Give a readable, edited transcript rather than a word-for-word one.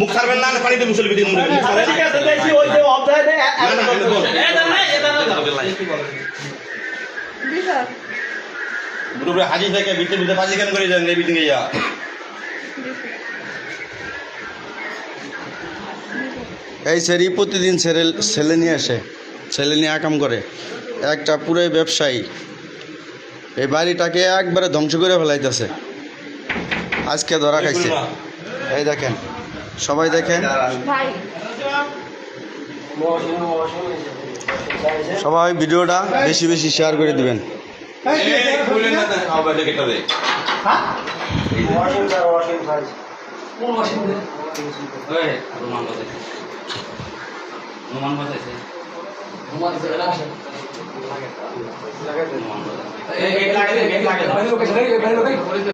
মুখ ছাড়বেন না পানিতে মুসল বিদিন হাজি থেকে ভিতরে ভিতরে ফাঁসি কেন করে যান বিদিন ইয়া এই সেরি প্রতিদিন ছেলে নিয়ে আসে, ছেলে নিয়ে আকাম করে, একটা পুরোই ব্যবসায়ী। এই বাড়িটাকে একবারে ধ্বংস করে ফেলাইতেছে। আজকে ধরা খাইছে। এই দেখেন, সবাই দেখেন, সবাই ভিডিওটা বেশি বেশি শেয়ার করে দিবেন।